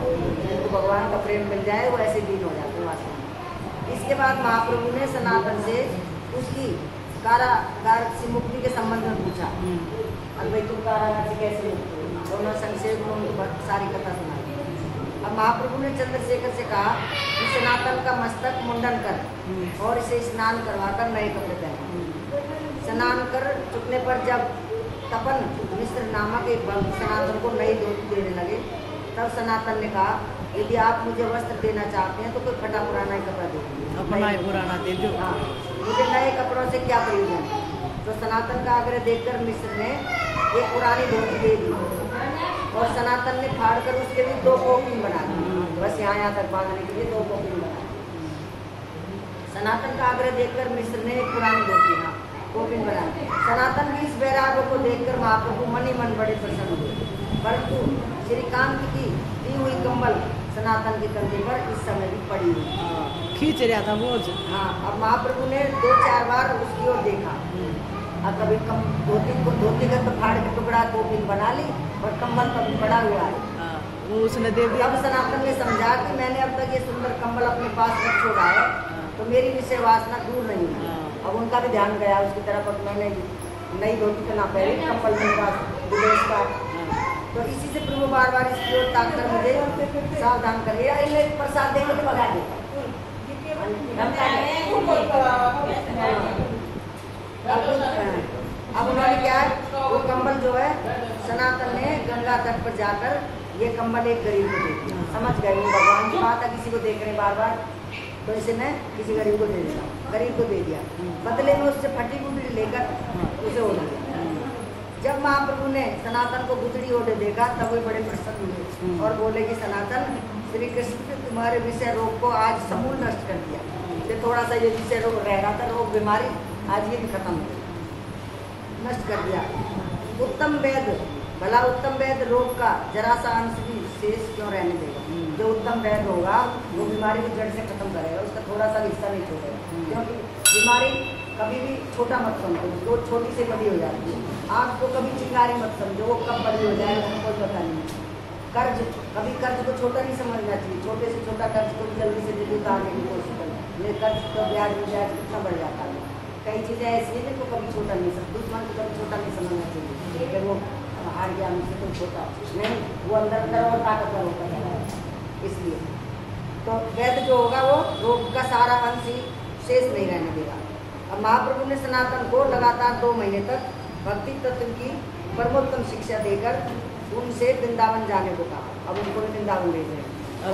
जिनको भगवान का प्रेम मिल जाए वो ऐसे दीन हो जाते हैं वास्तव में। इसके बाद महाप्रभु ने सनातन से उसकी कारागार से मुक्ति के संबंध में पूछा। अब भाई तुम कारागार से कैसे मुक्त हो? दोनों संक्षेप में उनको सारी कथा सुनाई। अब महाप्रभु ने चंद्रशेखर से कहा कि सनातन का मस्तक मुंडन कर और इसे स्नान करवाकर नए कपड़े पहने। स्नान कर चुकने पर जब तपन मिश्र नामक एक भक्त सनातन को नई धोती देने लगे, तब सनातन ने कहा यदि आप मुझे वस्त्र देना चाहते हैं तो कोई फटा पुराना ही कपड़ा दे दीजिए, अपना ही पुराना दे दो। हाँ, मुझे नए कपड़ों से क्या प्रयोजन। तो सनातन का आग्रह देखकर मिश्र ने एक पुरानी धोती दे दी और सनातन ने फाड़ कर उसके लिए 2 कोपिन बना दी। बस यहाँ तक बांधने के लिए 2 कोपिन बना दी। सनातन का आग्रह देखकर मिश्र ने एक पुरानी धोती कोपिन बना दी। सनातन की इस वैराग्य को देखकर महाप्रभु मन ही मन बड़े प्रसन्न हुए। परंतु श्रीकांत की दी हुई कंबल सनातन के कंधे पर इस समय भी पड़ी हुई खींच रहा था बोझ। हाँ, अब महाप्रभु ने 2-4 बार उसकी ओर देखा और कभी धोती का तो फाड़ के टुकड़ा कोपिन बना ली और कंबल पर पड़ा हुआ है। वो उसने दे दिया। अब सनातन ने समझा कि मैंने अब तक ये सुंदर कंबल अपने पास रख छोड़ा है तो मेरी विषय वासना दूर नहीं है। अब उनका भी ध्यान गया उसकी तरफ। अब मैंने नई धोती तो ना पहनी, कंबल मेरे पास विदेश का। तो इसी से प्रभु बार बार इसकी ओर ताक कर मुझे सावधान करे। इन्हें प्रसाद देने के भगा दे। अब उन्होंने क्या है वो कंबल जो है सनातन ने गंगा तट पर जाकर ये कंबल एक गरीब को दे दिया। समझ गए, वो भगवान की बात है, किसी को देख रहे बार बार तो इसे मैं किसी गरीब को दे देता हूँ, गरीब को दे दिया, बदले में उससे फटी गुदड़ी लेकर उसे ओढ़ दिया। जब महाप्रभु ने सनातन को गुदड़ी ओढ़े देखा तब वो बड़े प्रसन्न हुए और बोले कि सनातन, श्री कृष्ण ने तुम्हारे विषय रोग को आज समूल नष्ट कर दिया। ये थोड़ा सा ये विषय रोग रह रहा था, रोग बीमारी, आज ये भी खत्म हो गया, नष्ट कर दिया। उत्तम वैद्य, भला उत्तम वैद्य रोग का जरा सा अंश भी शेष क्यों रहने देगा। जो उत्तम वैद्य होगा वो बीमारी को जड़ से खत्म करेगा, उसका थोड़ा सा हिस्सा नहीं छोड़ेगा, क्योंकि बीमारी कभी भी छोटा मत समझो, वो छोटी से बड़ी हो जाती है। आग को कभी चिंगारी मत समझो, वो कब बड़ी हो जाए उसको कोई पता नहीं। कर्ज, कभी कर्ज को छोटा नहीं समझना चाहिए, छोटे से छोटा कर्ज को भी जल्दी से जल्दी उतारने की कोशिश करना। मेरे कर्ज तो ब्याज कितना बढ़ जाता है। कई चीज़ें ऐसी हैं जिनको कभी छोटा नहीं समझ, दुश्मन को कभी छोटा नहीं समझना चाहिए कि वो हार गया मुझसे तो छोटा नहीं, वो अंदर अंदर और ताकतवर होता है। इसलिए तो वैद्य जो होगा वो रोग का सारा अंश ही शेष नहीं रहने देगा। अब महाप्रभु ने सनातन को लगातार 2 महीने तक भक्ति तत्व की परमोत्तम शिक्षा देकर उनसे वृंदावन जाने को कहा। अब उनको वृंदावन ले गए,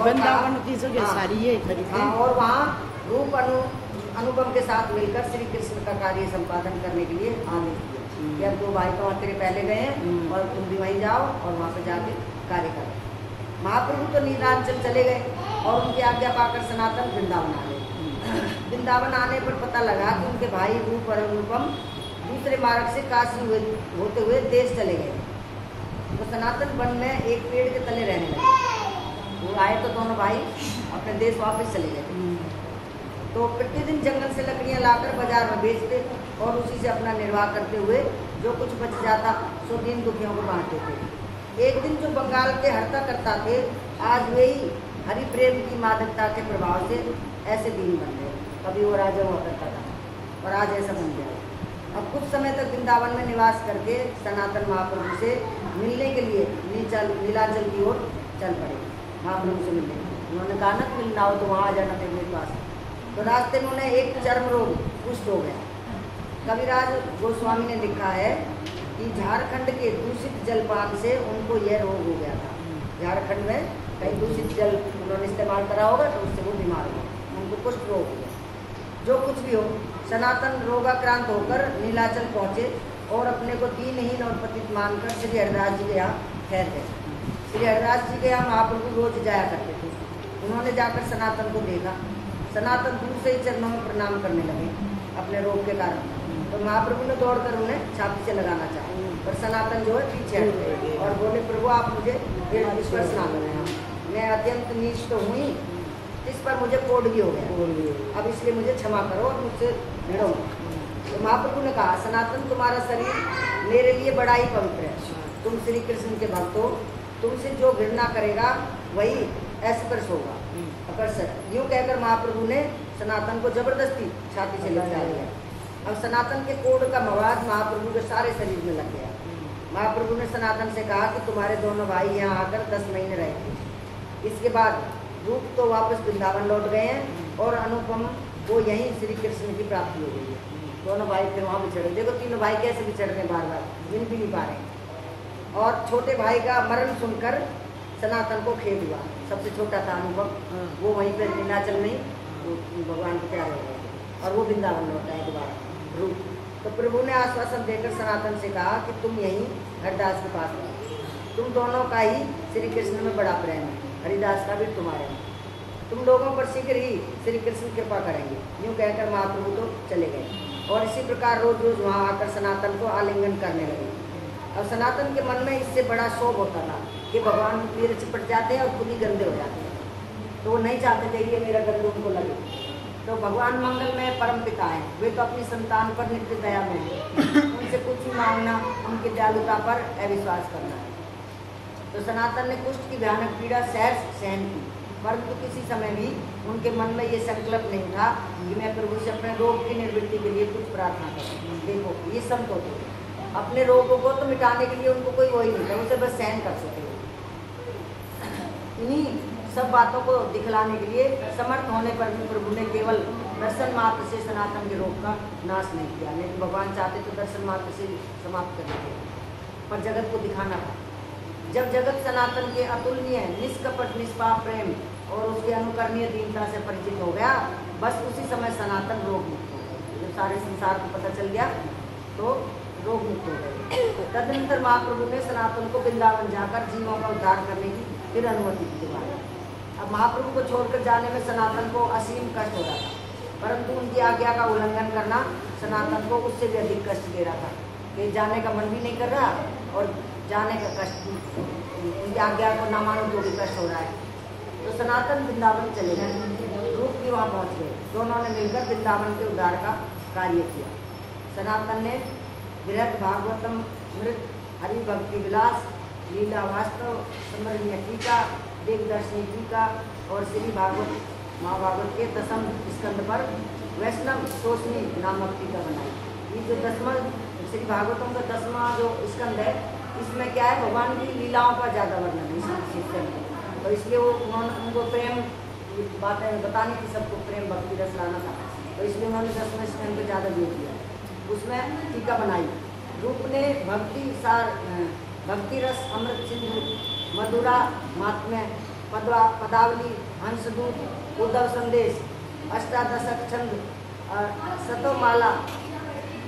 वृंदावन की जगह सारी ये खरीदे और वहाँ रूप अनुपम के साथ मिलकर श्री कृष्ण का कार्य संपादन करने के लिए आने किए कि अब 2 भाई तो वहाँ तेरे पहले गए हैं और तुम भी वहीं जाओ और वहाँ पे जाके कार्य करो। महाप्रभु तो नीलांचल चले गए और उनकी आज्ञा पाकर सनातन वृंदावन आ गए। वृंदावन आने पर पता लगा कि उनके भाई रूप और अनुपम दूसरे मार्ग से काशी होते हुए देश चले गए। तो सनातन वन में एक पेड़ के तले रहने लगे। वो आए तो दोनों भाई अपने देश वापस चले गए। तो प्रतिदिन जंगल से लकड़ियां लाकर बाजार में बेचते और उसी से अपना निर्वाह करते हुए जो कुछ बच जाता सो दीन दुखियों को बांटते थे। एक दिन जो बंगाल के हर्ता करता थे, आज वे ही हरि प्रेम की मादकता के प्रभाव से ऐसे दीन बन गए। कभी वो राजा हुआ करता था और आज ऐसा बन गया। अब कुछ समय तक वृंदावन में निवास करके सनातन महाप्रभु से मिलने के लिए नीलांचल की ओर चल पड़े। महाप्रभु से मिलने उन्होंने कहा ना मिलना हो तो वहाँ आ जाना मेरे पास। तो रास्ते में उन्हें एक चर्म रोग कुष्ठ हो गया। कविराज गोस्वामी ने लिखा है कि झारखंड के दूषित जलपान से उनको यह रोग हो गया था। झारखंड में कहीं दूषित जल उन्होंने इस्तेमाल करा होगा तो उससे वो बीमार हो, उनको कुष्ठ रोग हो गया। जो कुछ भी हो, सनातन रोगाक्रांत होकर नीलाचल पहुँचे और अपने को दीनहीन और पतित मानकर श्री हरिदास जी के यहाँ ठहर गए। श्री हरिदास जी के यहाँ महाप्रभु रोज जाया करते थे। उन्होंने जाकर सनातन को देखा। सनातन दूर से ही चरणों में प्रणाम करने लगे अपने रोग के कारण। तो महाप्रभु ने दौड़कर उन्हें छाती से लगाना चाहा, पर सनातन जो है पीछे हट गए और बोले प्रभु आप मुझे स्पर्श ना करें, मैं अत्यंत नीच तो हुई, इस पर मुझे कोढ़ भी हो गया, अब इसलिए मुझे क्षमा करो और मुझसे भिड़ो। तो महाप्रभु ने कहा सनातन तुम्हारा शरीर मेरे लिए बड़ा ही पवित्र है, तुम श्री कृष्ण के भक्त हो, तुमसे जो घृणा करेगा वही स्पर्श होगा आकर्षक। यूँ कहकर महाप्रभु ने सनातन को जबरदस्ती छाती से लिपटा दिया। अब सनातन के कोढ़ का मवाद महाप्रभु के सारे शरीर में लग गया। महाप्रभु ने सनातन से कहा कि तुम्हारे दोनों भाई यहाँ आकर 10 महीने रहे थे। इसके बाद रूप तो वापस वृंदावन लौट गए हैं और अनुपम को यहीं श्री कृष्ण की प्राप्ति हो गई है। दोनों भाई फिर वहाँ बिछड़ गए। देखो तीनों भाई कैसे बिछड़ गए, बार बार मिल भी नहीं पा रहे। और छोटे भाई का मरण सुनकर सनातन को खेद हुआ। सबसे छोटा था अनुपम, वो वहीं पर नीलाचल में भगवान के प्यारे हो गए और वो वृंदावन लौटा है दोबारा रूप। तो प्रभु ने आश्वासन देकर सनातन से कहा कि तुम यहीं हरिदास के पास रहो, तुम दोनों का ही श्री कृष्ण में बड़ा प्रेम है, हरिदास का भी तुम्हारे में, तुम लोगों पर शीघ्र ही श्री कृष्ण कृपा करेंगे। यूँ कहकर महाप्रभु तो चले गए और इसी प्रकार रोज रोज वहाँ आकर सनातन को आलिंगन करने लगे। अब सनातन के मन में इससे बड़ा शोक होता था कि भगवान मेरे चिपट जाते हैं और खुद ही गंदे हो जाते हैं, तो वो नहीं चाहते थे कि मेरा गंद उनको लगे। तो भगवान मंगल में परम पिता है, वे तो अपनी संतान पर नित्य दया में है, उनसे कुछ ही मांगना उनकी दयालुता पर अविश्वास करना है। तो सनातन ने कुष्ठ की भयानक पीड़ा सहन की, परंतु किसी समय भी उनके मन में ये संकल्प नहीं था कि मैं प्रभु से अपने रोग की निवृत्ति के लिए कुछ प्रार्थना करूँ। देखो ये संत होते थे, अपने रोगों को तो मिटाने के लिए उनको कोई वही नहीं था, उसे बस सहन कर सकते। इन्हीं सब बातों को दिखलाने के लिए समर्थ होने पर भी प्रभु ने केवल दर्शन मात्र से सनातन के रोग का नाश नहीं किया। लेकिन भगवान चाहते तो दर्शन मात्र से समाप्त कर देते, पर जगत को दिखाना था। जब जगत सनातन के अतुलनीय निष्कपट निष्पाप प्रेम और उसके अनुकरणीय दीनता से परिचित हो गया, बस उसी समय सनातन रोग मुक्त हो गए। जब सारे संसार को पता चल गया तो रोग मुक्त हो गए। तदनंतर महाप्रभु ने सनातन को वृंदावन जाकर जीवों का उद्धार करने की फिर अनुमति दी दोबारा। अब महाप्रभु को छोड़कर जाने में सनातन को असीम कष्ट हो रहा था, परंतु उनकी आज्ञा का उल्लंघन करना सनातन को उससे भी अधिक कष्ट दे रहा था कि जाने का मन भी नहीं कर रहा और जाने का कष्ट, उनकी आज्ञा को न मानो तो भी कष्ट हो रहा है। तो सनातन वृंदावन चले गए, रूप भी वहाँ पहुँच गए। दोनों ने मिलकर वृंदावन के उद्धार का कार्य किया। सनातन ने बृहद भागवतम मृत हरि भक्ति विलास लीला वास्तव स्मरणीय टीका दिग्दर्शनी टीका और श्री भागवत महाभागवत के दसम स्कंद पर वैष्णव शोषणी नामक टीका बनाई। ये जो दसवां श्री भागवतम का 10वां जो स्कंद है, इसमें क्या है, भगवान की लीलाओं का ज़्यादा वर्णन है इस में। तो इसलिए उनको प्रेम बातें बतानी थी, सबको प्रेम भक्ति रस लाना था, तो इसलिए उन्होंने 10वें स्कंद को ज़्यादा जोर दिया। उसमें टीका बनाई। रूप ने भक्ति रस अमृत सिंधु मधुरा महात्म्य पदावली हंसदूत उद्धव संदेश अष्टादशक छंद शतोमाला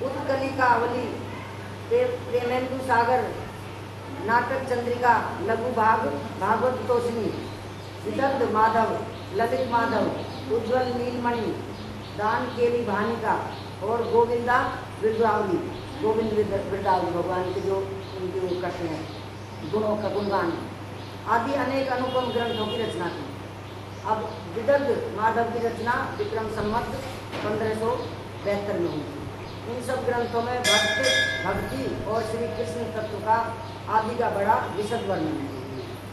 उत्कलिकावली प्रेमेंदु सागर नाटक चंद्रिका लघु भाग भागवत तोषणी विदग्ध माधव ललित माधव उज्ज्वल नीलमणि दान केली भानिका और गोविंदा वृद्धावली गोविंद वृद्धावली भगवान के जो उनके वो करते हैं गुणों का गुणगान आदि अनेक अनुपम ग्रंथों की रचना की। अब विदग्ध माधव की रचना विक्रम संवत 1572 में हुई। इन सब ग्रंथों में भक्ति और श्री कृष्ण तत्व का आदि का बड़ा विशद वर्णन है।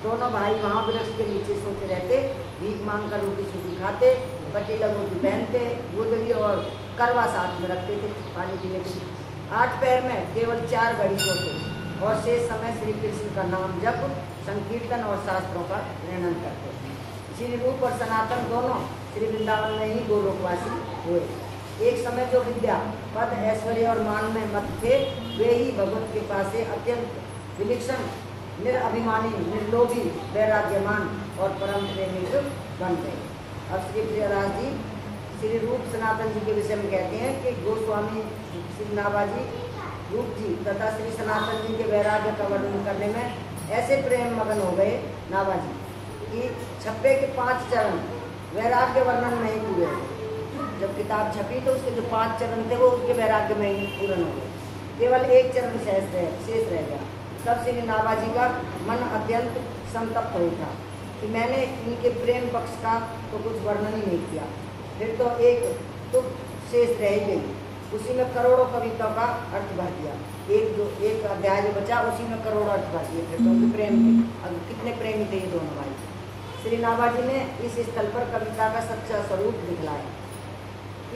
दोनों भाई वहाँ वृक्ष के नीचे सोते रहते, भीख मांग कर रोटी सूखी खाते, पटीला रोटी पहनते, गुदड़ी और करवा साथ में रखते थे पानी पीने के लिए। 8 पैर में केवल 4 घड़ी सोते और शेष समय श्री कृष्ण का नाम जप संकीर्तन और शास्त्रों का वर्णन करते। श्री रूप और सनातन दोनों श्री वृंदावन में ही गोलोकवासी हुए। एक समय जो विद्या पद ऐश्वर्य और मान में मत थे, वे ही भगवत के पास से अत्यंत विलक्षण निरअभिमानी निर्लोभी वैराग्यमान और परम प्रेमी बन गए। अब श्री प्रियदास जी श्री रूप सनातन जी के विषय में कहते हैं कि गोस्वामी श्री नाभाजी रूप जी तथा श्री सनातन जी के वैराग्य का वर्णन करने में ऐसे प्रेम मगन हो गए नाभाजी कि छप्पे के 5 चरण वैराग्य वर्णन में ही पूरे हो। जब किताब छपी तो उसके जो 5 चरण थे वो उसके वैराग्य में ही पूर्ण हो गए, केवल एक चरण शेष रह गया। तब श्री नाभाजी का मन अत्यंत संतप्त हो उठा कि मैंने इनके प्रेम पक्ष का तो कुछ वर्णन ही नहीं किया, फिर तो एक तुक शेष रह गई, उसी में करोड़ों कविताओं का अर्थ भर दिया। एक अध्याय जो बचा उसी में करोड़ों अर्थ भर दिए। फिर तो उनके प्रेम थे, अब कितने प्रेमी थे ये दोनों भाई। श्री नाभाजी ने इस स्थल पर कविता का सच्चा स्वरूप दिखलाया।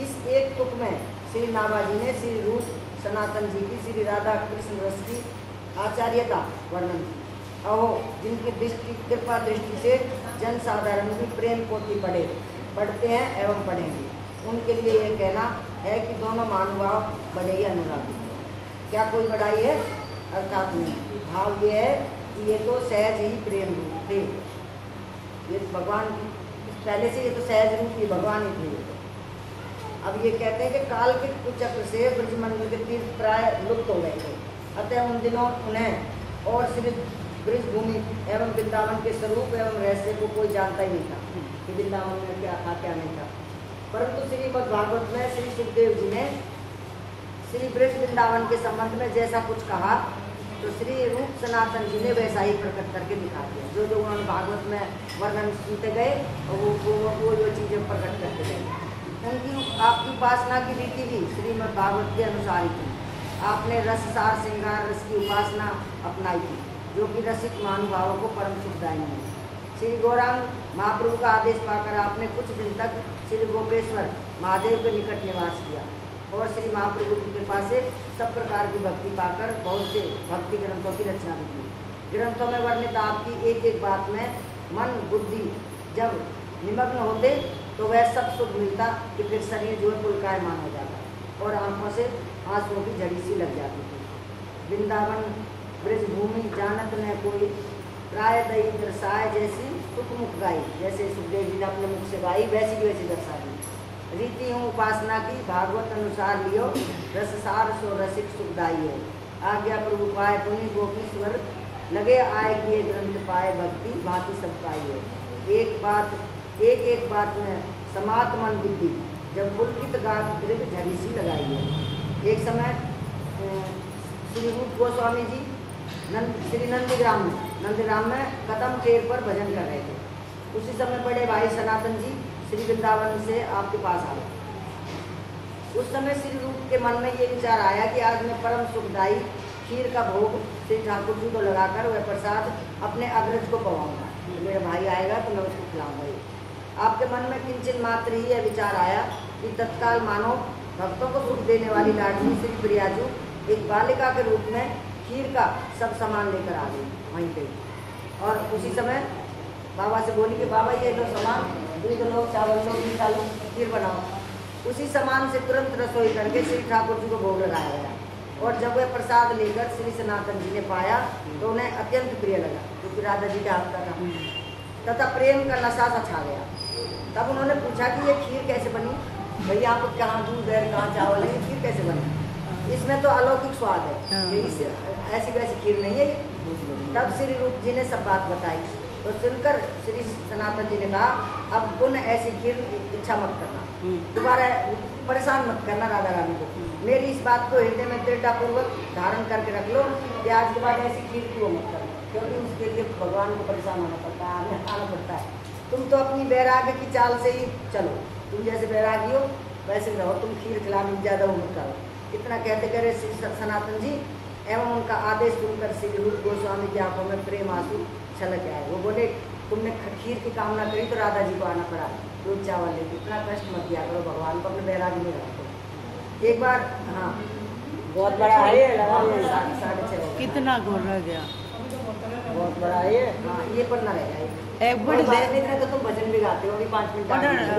इस एक तुक में श्री नाभाजी ने श्री रूप सनातन जी की श्री राधा कृष्ण रस की आचार्यता वर्णन की। अहो जिनकी कृपा दृष्टि से जन साधारण भी प्रेम पोथी पढ़ते हैं एवं पढ़ेंगे, उनके लिए यह कहना है कि दोनों महानुभाव बड़े ही अनुरागी। क्या कोई बढ़ाई है? अर्थात नहीं। भाव ये है कि ये तो सहज ही प्रेम रूप थे, ये भगवान पहले से ये तो सहज रूप ही भगवान ही थे। अब ये कहते हैं कि काल के कुचक्र से ब्रजमंडल के तीर्थ प्राय लुप्त हो गए थे, अतः उन दिनों उन्हें और श्री ब्रज भूमि एवं वृंदावन के स्वरूप एवं रहस्य को कोई जानता ही नहीं था कि वृंदावन में क्या था क्या नहीं था। परंतु श्रीमद् भागवत में श्री सुखदेव जी ने श्री ब्रज वृंदावन के संबंध में जैसा कुछ कहा तो श्री रूप सनातन जी ने वैसा ही प्रकट करके दिखा दिया। जो जो उन्होंने भागवत में वर्णन सुनते गए वो जो चीज़ें प्रकट करते गए। उनकी आपकी उपासना की रीति भी श्रीमद् भागवत के अनुसार ही थी। आपने रस सार श्रृंगार रस की उपासना अपनाई थी, जो कि रसिक महानुभावों को परम सुखदायी है। श्री गौरांग महाप्रभु का आदेश पाकर आपने कुछ दिन तक श्री गोपेश्वर महादेव के निकट निवास किया और श्री महाप्रभु की कृपा से सब प्रकार की भक्ति पाकर बहुत से भक्ति ग्रंथों की रचना भी की। ग्रंथों में वर्णित आपकी एक एक बात में मन बुद्धि जब निमग्न होते तो वह सब सुख मिलता कि फिर शरीर जो है पुलकायमान हो जाता और आंखों से आंसुओं की झड़ी सी लग जाती थी। वृंदावन ब्रज भूमि जानत न कोई प्राय दई दर्शाए जैसी सुख मुख गाई, जैसे सुखदेव जी ने अपने मुख से गाई वैसी की वैसी दर्शा दी। रीति हूँ उपासना की भागवत अनुसार लियो, रससार सो रसिक सुखदाई है। आज्ञा प्रभु पाए पुनि गोपीश्वर, लगे आए किए ग्रंथ पाए भक्ति भांति सब पाई है। एक बात में समात मन बुद्धि, जब पुलकित गात दृढ़ झरीसी लगाई है। एक समय श्री रूप गोस्वामी जी श्री नंदग्राम में कदम टेर पर भजन कर रहे थे। उसी समय बड़े भाई सनातन जी श्री वृंदावन से आपके पास आए। उस समय श्री रूप के मन में ये विचार आया कि आज मैं परम सुखदायी खीर का भोग श्री ठाकुर जी को लगाकर वह प्रसाद अपने अग्रज को पवाऊंगा। मेरा भाई आएगा तो मैं उसको खिलाऊंगा। आपके मन में किंचन मात्र ही यह विचार आया कि तत्काल मानो भक्तों को सुख देने वाली लाडली श्री प्रियाजू एक बालिका के रूप में खीर का सब सामान लेकर आ गई वहीं पे। और उसी समय बाबा से बोली कि बाबा ये लो सामान, दूध लो, चावल लो, मीठा लो, खीर बनाओ। उसी सामान से तुरंत रसोई करके श्री ठाकुर जी को भोग लगाया गया। और जब वह प्रसाद लेकर श्री सनातन जी ने पाया तो उन्हें अत्यंत प्रिय लगा, क्योंकि राधा जी के हाथ का था, तथा प्रेम का नशा सा छा गया। तब उन्होंने पूछा कि ये खीर कैसे बनी, भैया आप कहाँ दूध है, कहाँ चावल है, ये खीर कैसे बनी? इसमें तो अलौकिक स्वाद है, ये ऐसी वैसी खीर नहीं है। तब श्री रूप जी ने सब बात बताई। तो सुनकर श्री सनातन जी ने कहा, अब पुनः ऐसी खीर इच्छा मत करना, दोबारा परेशान मत करना राधा रानी को। मेरी इस बात को हृदय में दृढ़तापूर्वक धारण करके रख लो कि आज के बाद ऐसी खीर क्यों मत करना, क्योंकि उसके लिए भगवान को परेशान होना पड़ता है, आना पड़ता है। तुम तो अपनी बैराग्य की चाल से ही चलो, तुम जैसे बैरागी हो वैसे रहो, तुम खीर खिलाने में ज़्यादा वो मत करो। इतना कहते करे श्री सनातन जी एवं उनका आदेश सुनकर श्री रूप गोस्वामी की आंखों में प्रेम आंसू छलक आए। वो बोले, तुमने खीर की कामना करी तो राधा जी को आना पड़ा, दूध चावल ले, इतना कष्ट मत दिया करो, भगवान को अपने बैरागी में रखो। एक बार हाँ बहुत बड़ा है, 6:30 कितना घोर रह गया, बहुत बड़ा है। हाँ ये पढ़ना रहेगा। एक बार दे तो तुम भजन भी गाते हो, 5 मिनट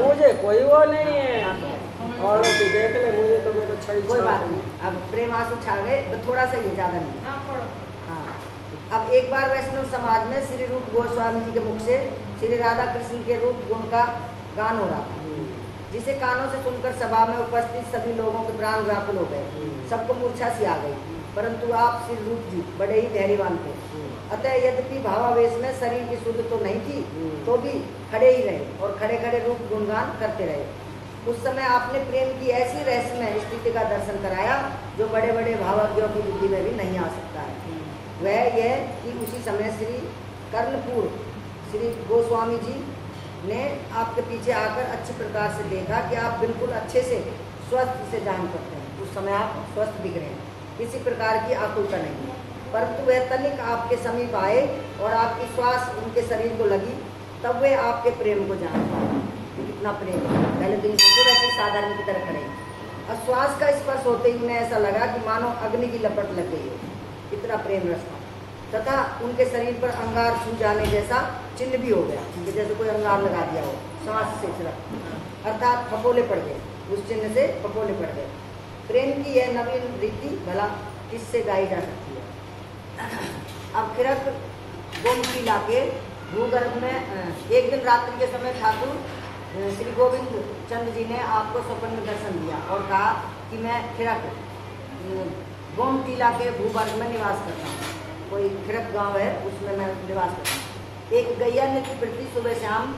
मुझे कोई वो नहीं है और देख ले, मुझे तो मेरे छड़ी कोई बात नहीं। अब प्रेम आंसू छा गए तो थोड़ा सा ये ज़्यादा नहीं। हाँ अब एक बार वैष्णव समाज में श्री रूप गोस्वामी जी के मुख से श्री राधा कृष्ण के रूप गुण का गान हो रहा था, जिसे कानों से सुनकर सभा में उपस्थित सभी लोगों के प्राण व्याकुल हो गए, सबको मूर्छा सी आ गई। परंतु आप श्री रूप जी बड़े ही धैर्यवान थे। अतः यद्यपि भावावेश में शरीर की शुद्ध तो नहीं थी, तो भी खड़े ही रहे और खड़े खड़े रूप गुणगान करते रहे। उस समय आपने प्रेम की ऐसी रहस्यमय स्थिति का दर्शन कराया जो बड़े बड़े भावज्ञों की बुद्धि में भी नहीं आ सकता है। वह यह कि उसी समय श्री कर्णपुर श्री गोस्वामी जी ने आपके पीछे आकर अच्छी प्रकार से देखा कि आप बिल्कुल अच्छे से स्वस्थ से जान करते हैं। उस समय आप स्वस्थ दिख रहे हैं, किसी प्रकार की आकुलता नहीं है। परंतु वह तनिक आपके समीप आए और आपकी श्वास उनके शरीर को लगी, तब वे आपके प्रेम को जान पाए। कितना प्रेम, पहले तो इनको वैसे साधारण की तरह खड़े, और श्वास का स्पर्श होते ही उन्हें ऐसा लगा कि मानो अग्नि की लपट लग गई हो, इतना प्रेम रस था। तथा उनके शरीर पर अंगार छू जाने जैसा चिन्ह भी हो गया, कि जैसे कोई अंगार लगा दिया हो श्वास से सिर्फ, अर्थात फपोले पड़ गए, उस चिन्ह से फपोले पड़ गए। प्रेम की यह नवीन रीति भला किससे गाई जा सकती है। अब खिरक गोमती लाके भूगर्भ में एक दिन रात्रि के समय ठाकुर श्री गोविंद चंद्र जी ने आपको स्वप्न में दर्शन दिया और कहा कि मैं खिरक गोमतीला के भूगर्भ में निवास करता हूँ। कोई खिरक गांव है, उसमें मैं निवास करता हूँ। एक गैया नित्य प्रति सुबह शाम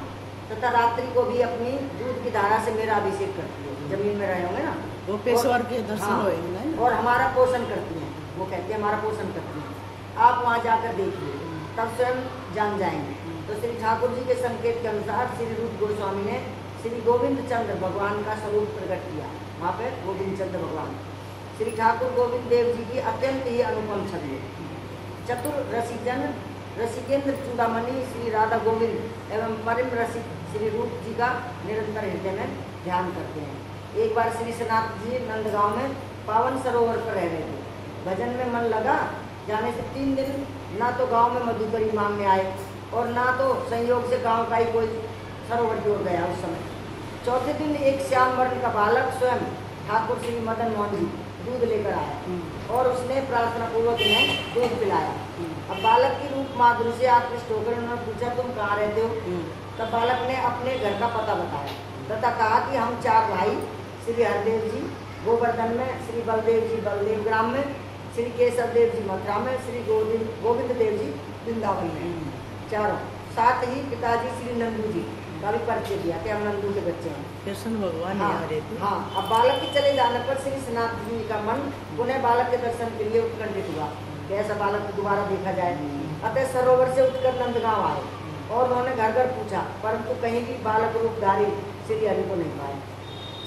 तथा रात्रि को भी अपनी दूध की धारा से मेरा अभिषेक करती है। जमीन में रहे होंगे ना, वो पेशवर के दर्शन होएंगे ना, और हमारा पोषण करती हैं। वो कहती है हमारा पोषण करती हैं, आप वहाँ जाकर देखिए, तब स्वयं जान जाएंगे। तो श्री ठाकुर जी के संकेत के अनुसार श्री रूप गोस्वामी ने श्री गोविंद चंद्र भगवान का स्वरूप प्रकट किया। वहाँ पे गोविंद चंद्र भगवान श्री ठाकुर गोविंद देव जी की अत्यंत ही अनुपम छवि। चतुर रसिकेंद्र चूड़ामणि श्री राधा गोविंद एवं परम रसिक श्री रूप जी का निरंतर हृदय में ध्यान करते हैं। एक बार श्री सनातन जी नंदगांव में पावन सरोवर पर रह रहे थे। भजन में मन लगा जाने से 3 दिन ना तो गांव में मधुकरी मांगने आए और ना तो संयोग से गांव का ही कोई सरोवर जोड़ गया। उस समय 4थे दिन एक श्याम वर्ण का बालक स्वयं ठाकुर श्री मदन मोहन जी दूध लेकर आया और उसने प्रार्थना पूर्वक उन्हें दूध पिलाया। अब बालक की रूप माधुरी से आकृष्ट होकर उन्होंने पूछा तुम कहाँ रहते हो। तब बालक ने अपने घर का पता बताया तथा कहा कि हम 4 भाई श्री हरदेव जी गोवर्धन में, श्री बलदेव जी बलदेव ग्राम में, श्री केशव देव जी मथुरा में, श्री गोविंद देव जी वृंदावन में, चारों। साथ ही पिताजी श्री नंदू जी का भी परिचय दिया कि हम नंदू के बच्चे हैं। कृष्ण भगवान हाँ, यहाँ रहते। हाँ। अब बालक के चले जाने पर श्री सनातन जी का मन पुनः बालक के दर्शन के लिए उत्कंठित हुआ कि ऐसा बालक दोबारा देखा जाए। अतः सरोवर से उठकर नंदगांव आए और उन्होंने घर घर पूछा, परंतु कहीं भी बालक रूपधारी श्री हरि को नहीं पाए।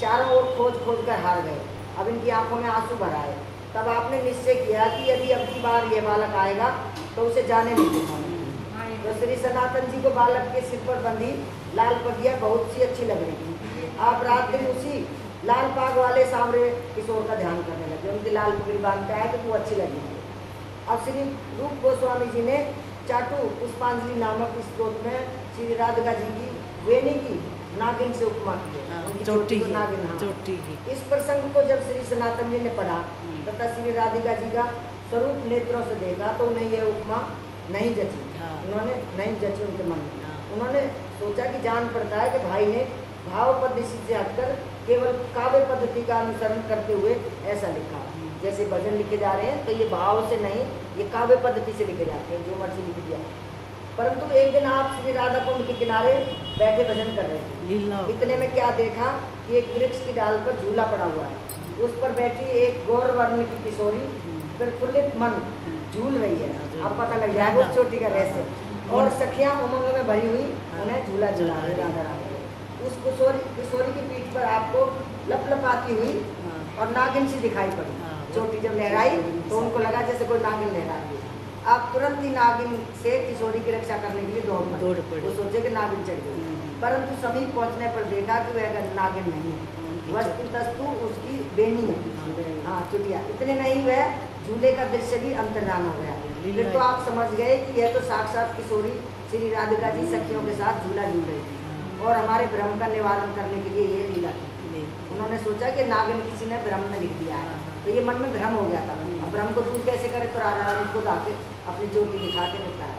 चारों ओर खोज खोज कर हार गए। अब इनकी आंखों में आंसू भर आए। तब आपने निश्चय किया कि यदि अब की बार यह बालक आएगा तो उसे जाने नहीं देगा। तो श्री सनातन जी को बालक के सिर पर बंधी लाल पगिया बहुत सी अच्छी लग रही थी। आप रात दिन उसी लाल पाग वाले सांवरे किशोर का ध्यान करने लगे। उनकी लाल पगड़ी बांधते आए तो वो अच्छी लगी। अब श्री रूप गोस्वामी जी ने चाटू पुष्पांजलि नामक स्त्रोत में श्री राधिका जी की वेणी की नागिन से उपमा की है। उनकी चोटी को नागिन। हाँ। चोटी की। इस प्रसंग को जब श्री सनातन जी ने पढ़ा तथा श्री राधिका जी का स्वरूप नेत्रों से देखा तो उन्हें यह उपमा नहीं जची। उन्होंने नहीं जची उनके मन में। उन्होंने सोचा कि जान पड़ता है कि भाई ने भाव पद्धति से हटकर केवल काव्य पद्धति का अनुसरण करते हुए ऐसा लिखा। जैसे भजन लिखे जा रहे हैं तो ये भाव से नहीं, ये काव्य पद्धति से लिखे जाते हैं, जो मर्जी लिख दिया। परंतु एक दिन आप श्री राधा कुंड के किनारे बैठे भजन कर रहे थे। इतने में क्या देखा कि एक वृक्ष की डाल पर झूला पड़ा हुआ है। उस पर बैठी एक गौर वर्ण की किशोरी प्रफुल्लित मन झूल रही है। अब पता लग जाएगा उस चोटी का रहस्य। और सखियां उमंग में भरी हुई उन्हें झूला झूला रही राधा राधा। उस किशोरी की पीठ पर आपको लपलपाती हुई और नागिन सी दिखाई पड़ी। चोटी जब लहराई तो उनको लगा जैसे कोई नागिन लहरा रही है। आप तुरंत ही नागिन से किशोरी की रक्षा करने के लिए दौड़ पड़े। वो सोचे कि नागिन चढ़ गई, परंतु समीप पहुंचने पर देखा कि वह नागिन नहीं है, वस्तु उसकी बेनी है। हाँ, चुटिया। इतने नहीं, वह झूले का दृश्य भी अंतर्धान हो गया। फिर तो आप समझ गए कि यह तो साक्षात किशोरी श्री राधिका जी सखियों के साथ झूला झूल रही थी और हमारे भ्रम का निवारण करने के लिए ये लीला थी। उन्होंने सोचा कि नागिन किसी ने भ्रम में लिख दिया है, तो ये मन में भ्रम हो गया था। अब भ्रम को दूर कैसे करे, तो राधा रानी खुद आके अपनी ज्योति दिखा के निपटाया।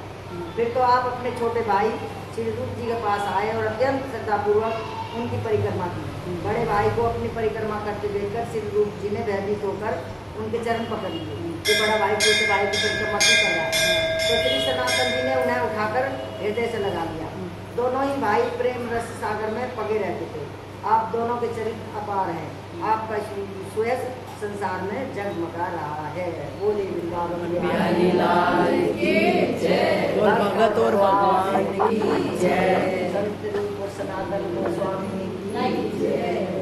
फिर तो आप अपने छोटे भाई श्री रूप जी के पास आए और अत्यंत श्रद्धापूर्वक उनकी परिक्रमा की। बड़े भाई को अपनी परिक्रमा करते देखकर श्री रूप जी ने भयभीत होकर उनके चरण पकड़ लिए। जो बड़ा भाई छोटे भाई की परिक्रमा क्यों कर रहा है, तो श्री सनातन जी ने उन्हें उठाकर हृदय से लगा लिया। दोनों ही भाई प्रेम रस सागर में पगे रहते थे। आप दोनों के चरित्र अपार हैं। आपका श्वेत संसार में जगमगा रहा है। बोले वृंदावन बिहारी लाल की जय, भगत और भगवान की जय, संत रूप सनातन गोस्वामी की जय।